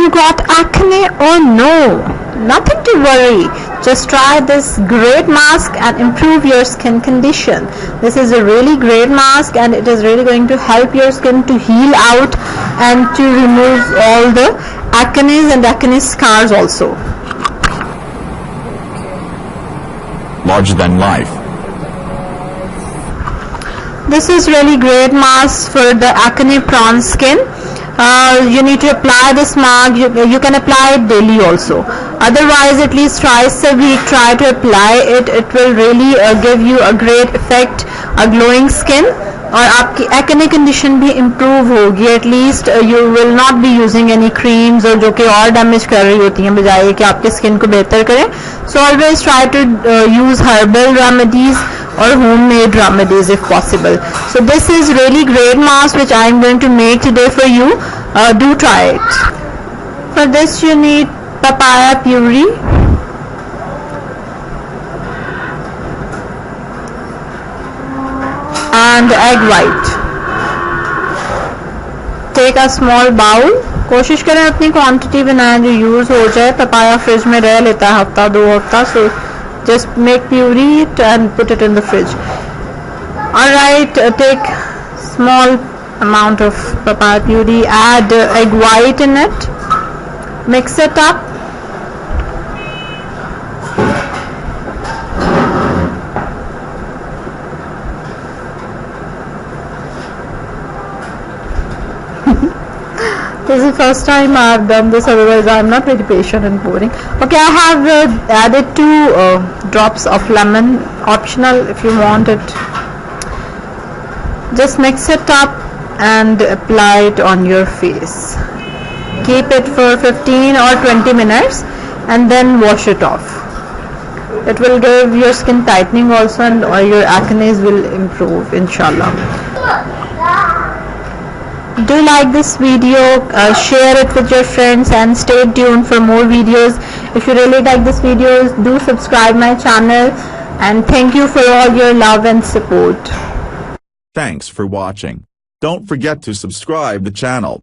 you got acne? Oh no, nothing to worry. Just try this great mask and improve your skin condition. This is a really great mask and it is really going to help your skin to heal out and to remove all the acne and acne scars also. Larger than life. This is really great mask for the acne prone skin. You need to apply this mask. You can apply it daily also. Otherwise, at least twice a week, try to apply it. It will really give you a great effect, a glowing skin, और आपकी acne condition भी improve होगी. At least you will not be using any creams और जो कि और damage कर रही होती हैं बजाय कि आपके skin को बेहतर करें. So always try to use herbal remedies or homemade remedies if possible. So this is really great mask which I am going to make today for you. Do try it. For this you need papaya puree, and egg white. Take a small bowl. कोशिश करें अपनी quantity बनाएं जो use हो जाए. Papaya fridge में रह लेता है हफ्ता 2 हफ्ता. So just make puree and put it in the fridge. Alright, take small amount of papaya puree, add egg white in it, mix it up. This is the first time I have done this, otherwise I am not very patient in pouring. Okay, I have added 2 drops of lemon, optional if you want it. Just mix it up and apply it on your face. Keep it for 15 or 20 minutes and then wash it off. It will give your skin tightening also, and your acne will improve, inshallah. Do like this video, share it with your friends, and stay tuned for more videos. If you really like this video, do subscribe my channel, and thank you for all your love and support. Thanks for watching. Don't forget to subscribe the channel.